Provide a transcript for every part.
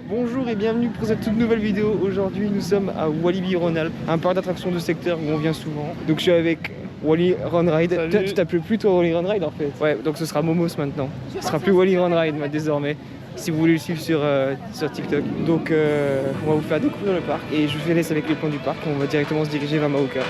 Bonjour et bienvenue pour cette toute nouvelle vidéo. Aujourd'hui nous sommes à Walibi-Rhône-Alpes, un parc d'attractions de secteur où on vient souvent. Donc je suis avec Wally Run Ride. Tu t'appelles plus toi Wally Run Ride en fait. Ouais, donc ce sera Momos maintenant. Ce sera plus Wally Run Ride désormais. Si vous voulez le suivre sur TikTok. Donc on va vous faire découvrir le parc et je vous laisse avec les plans du parc. On va directement se diriger vers Maoka.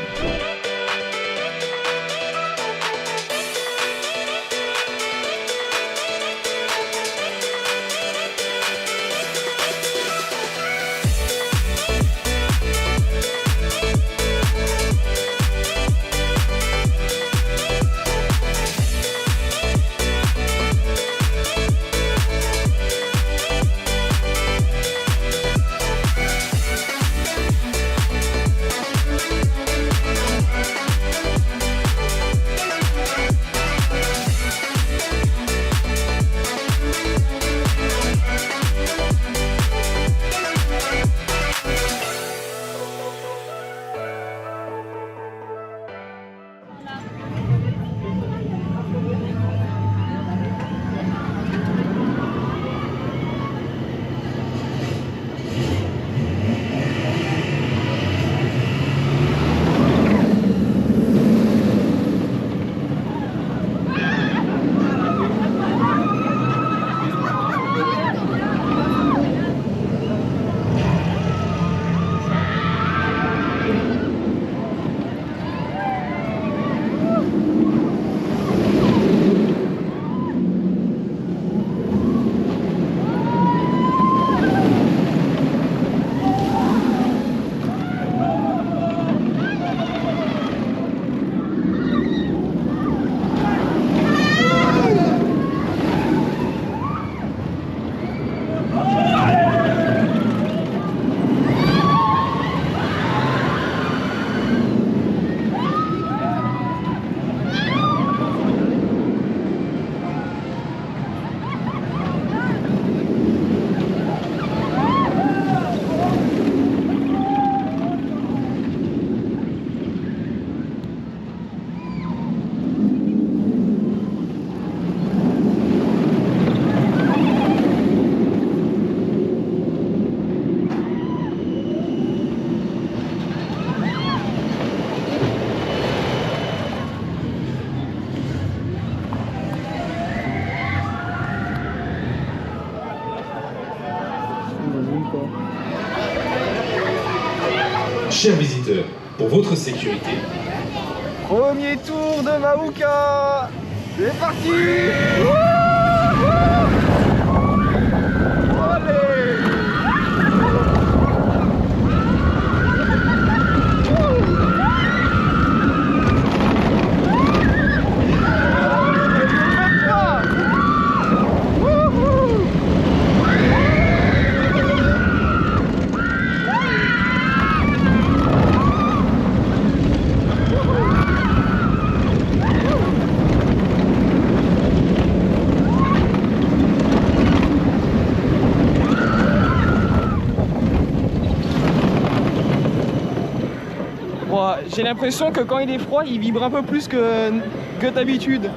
Chers visiteurs, pour votre sécurité, Premier tour de Maoka. C'est parti. J'ai l'impression que quand il est froid, il vibre un peu plus que d'habitude.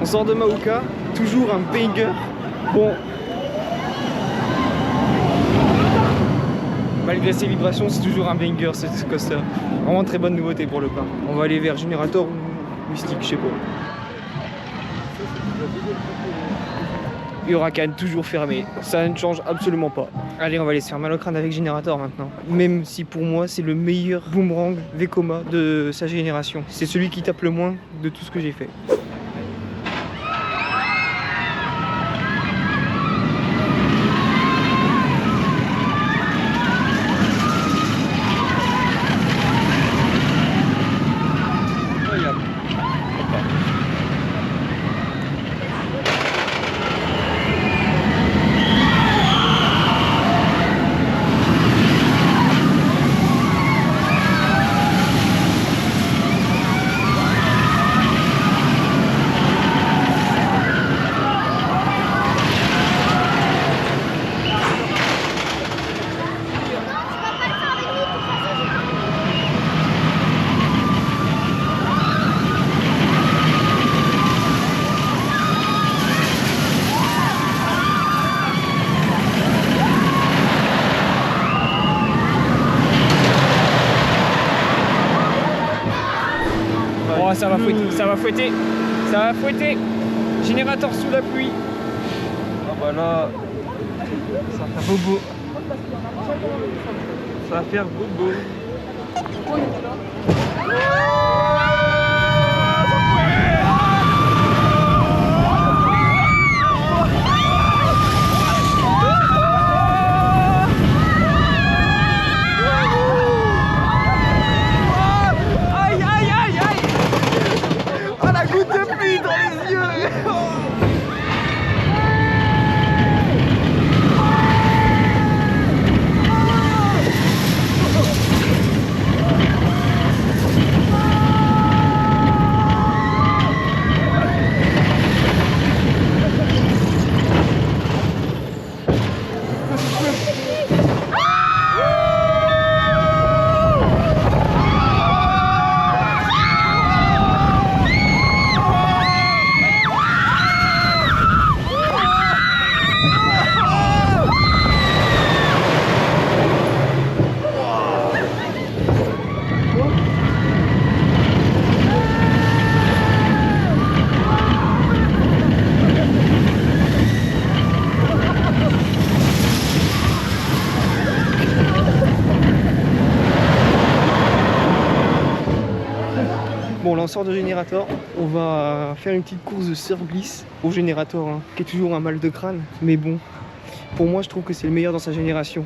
On sort de Maoka, toujours un banger. Bon, Malgré ses vibrations, c'est toujours un banger ce coaster. Vraiment très bonne nouveauté pour le parc. On va aller vers Générateur ou Mystique, je sais pas. Huracan toujours fermé, ça ne change absolument pas. Allez, on va aller se faire mal au crâne avec Générateur maintenant. Même si pour moi c'est le meilleur boomerang Vekoma de sa génération. C'est celui qui tape le moins de tout ce que j'ai fait. Oh, ça va fouetter, ça va fouetter, ça va fouetter. Générateur sous la pluie. Ah bah là, ça va faire bobo. Ça va faire bobo. Bon, là on sort de Générateur, on va faire une petite course de surf glisse au Générateur, hein, qui est toujours un mal de crâne. Mais bon, pour moi je trouve que c'est le meilleur dans sa génération.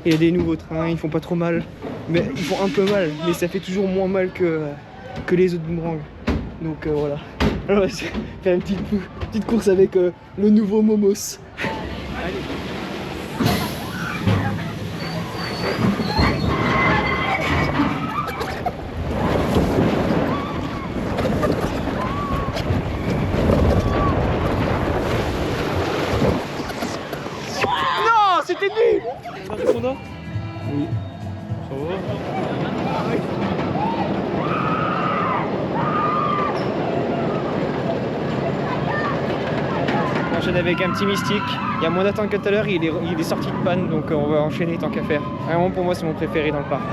Il y a des nouveaux trains, ils font pas trop mal, mais ils font un peu mal, mais ça fait toujours moins mal que les autres boomerangs. Donc voilà. Alors on va faire une petite course avec le nouveau Momos. Allez. C'était nul. Oui. Ça va. On enchaîne avec un petit mystique. Il y a moins d'attente que tout à l'heure, il est sorti de panne, donc on va enchaîner tant qu'à faire. Vraiment pour moi c'est mon préféré dans le parc.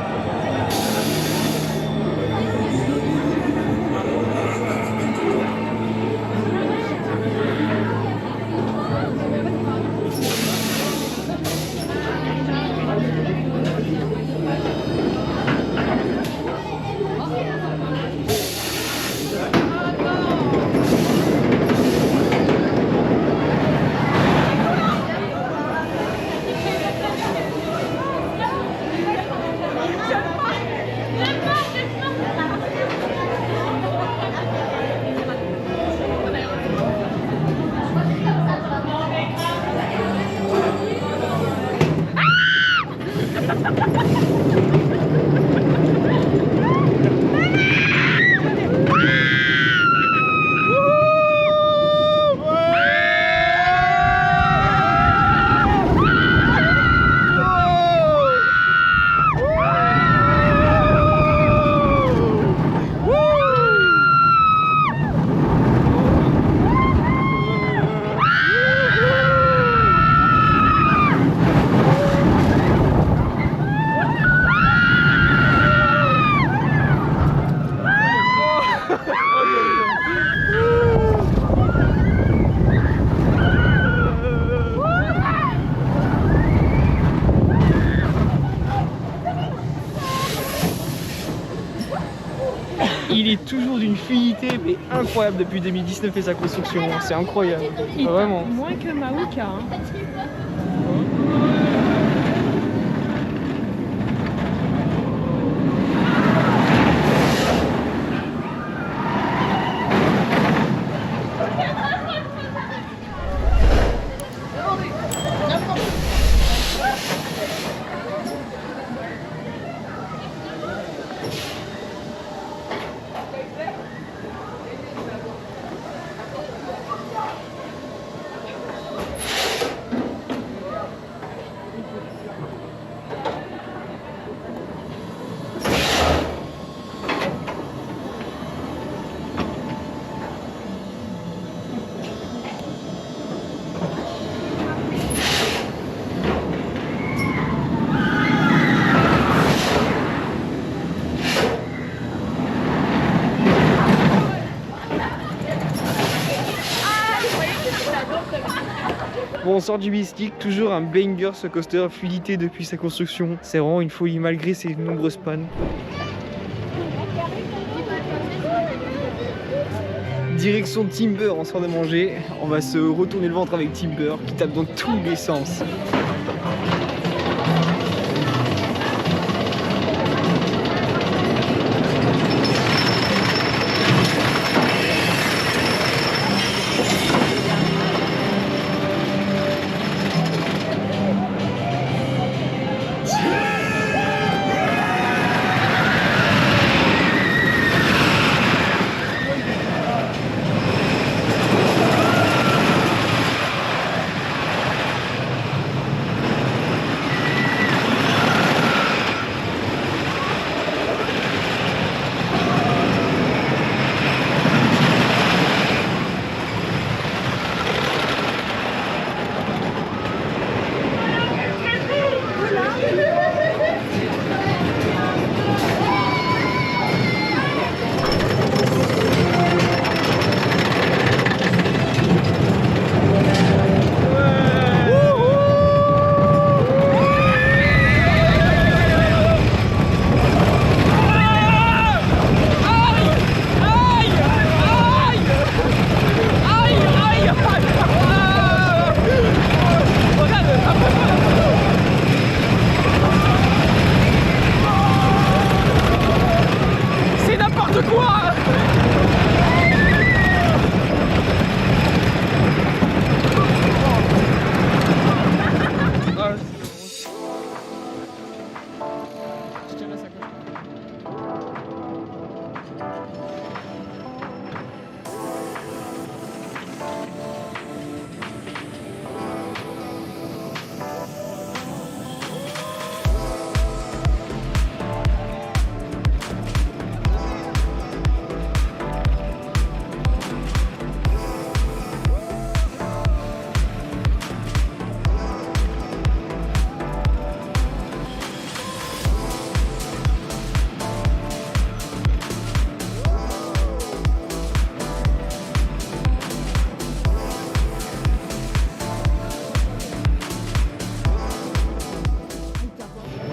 Il est toujours d'une fluidité mais incroyable depuis 2019 et sa construction, c'est incroyable, vraiment. Moins que Maouka. Hein. Bon, on sort du Mystique, toujours un banger ce coaster, fluidité depuis sa construction. C'est vraiment une folie malgré ses nombreuses pannes. Direction Timber, on sort de manger. On va se retourner le ventre avec Timber qui tape dans tous les sens.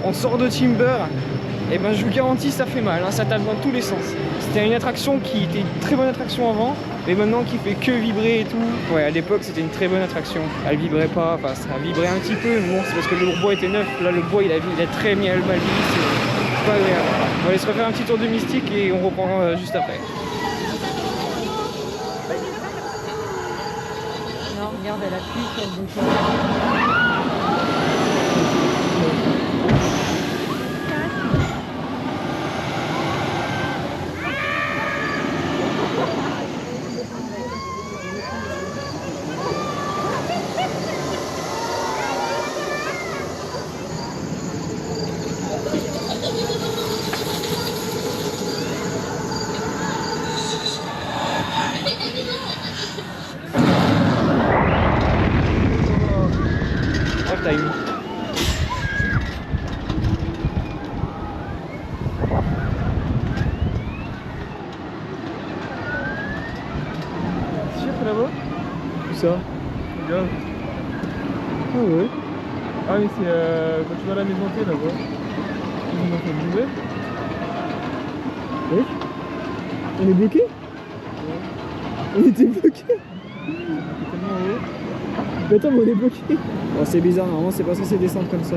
On sort de Timber, et ben je vous garantis ça fait mal, hein, ça tape dans tous les sens. C'était une attraction qui était une très bonne attraction avant, mais maintenant qui fait que vibrer et tout. Ouais, à l'époque c'était une très bonne attraction. Elle vibrait pas, enfin ça vibrait un petit peu, mais bon c'est parce que le bois était neuf. Là le bois il a très mal vieilli, c'est pas agréable. On va aller se refaire un petit tour de Mystique et on reprend juste après. Non, regarde, elle appuie sur le bouton. Time. C'est sûr que là-bas? Où ça? Regarde. Ah ouais. Ah mais c'est quand tu vas à la maison T là-bas. Ils ont fait bouger. Ouais. On est bloqué? On était bloqué? Mais attends, mais on est bloqué. Oh, c'est bizarre, normalement c'est pas censé descendre comme ça.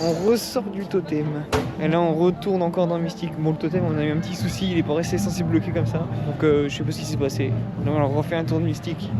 On ressort du totem. Et là on retourne encore dans Mystique. Bon, le totem, on a eu un petit souci, il est pas resté censé bloquer comme ça. Donc je sais pas ce qui s'est passé. Donc on refait un tour de Mystique.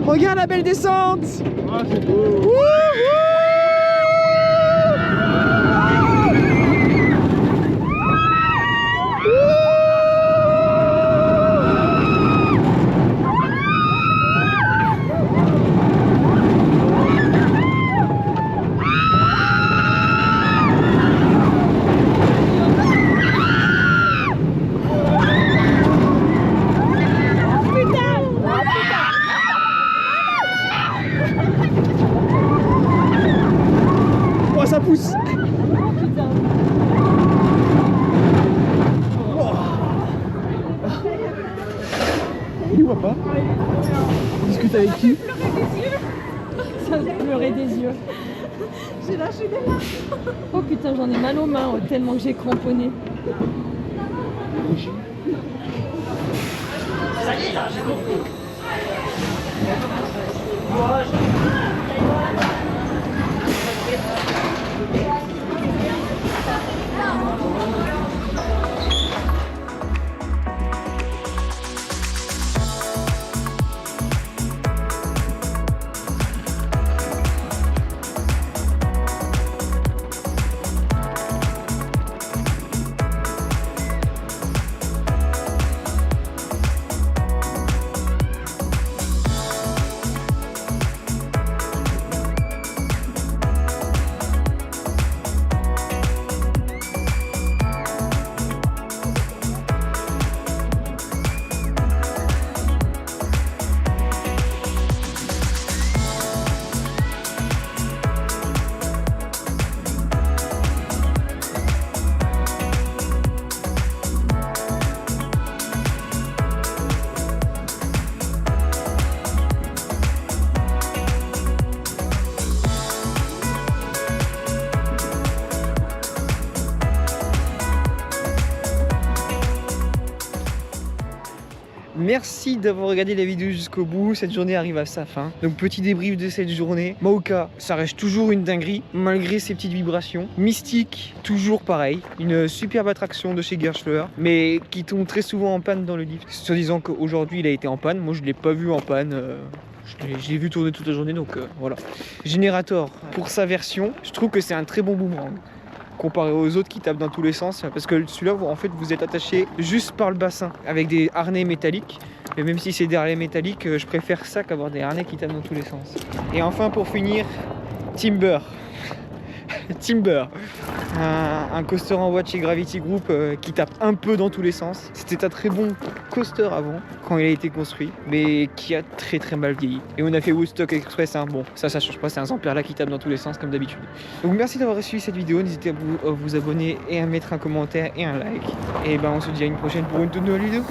Regarde la belle descente! Ah, c'est beau! Oh, ça pousse! Il voit pas. Discute avec qui? Ça me pleurait des yeux. J'ai lâché des larmes. Oh putain, j'en ai mal aux mains tellement que j'ai cramponné. Ça y est, là, j'ai compris. Merci d'avoir regardé la vidéo jusqu'au bout, cette journée arrive à sa fin. Donc petit débrief de cette journée. Maoka, ça reste toujours une dinguerie, malgré ses petites vibrations. Mystique, toujours pareil. Une superbe attraction de chez Gerschler, mais qui tombe très souvent en panne dans le lift. Se disant qu'aujourd'hui il a été en panne, moi je ne l'ai pas vu en panne. Je l'ai vu tourner toute la journée, donc voilà. Generator, pour sa version, je trouve que c'est un très bon boomerang. Comparé aux autres qui tapent dans tous les sens, parce que celui-là, en fait, vous êtes attaché juste par le bassin avec des harnais métalliques. Et même si c'est des harnais métalliques, je préfère ça qu'avoir des harnais qui tapent dans tous les sens. Et enfin, pour finir, Timber. Timber, un coaster en bois de chez Gravity Group qui tape un peu dans tous les sens. C'était un très bon coaster avant, quand il a été construit, mais qui a très mal vieilli. Et on a fait Woodstock Express, hein. Bon, ça change pas, c'est un Zamperla qui tape dans tous les sens comme d'habitude. Donc merci d'avoir suivi cette vidéo, n'hésitez à vous abonner et à mettre un commentaire et un like. Et ben on se dit à une prochaine pour une toute nouvelle vidéo.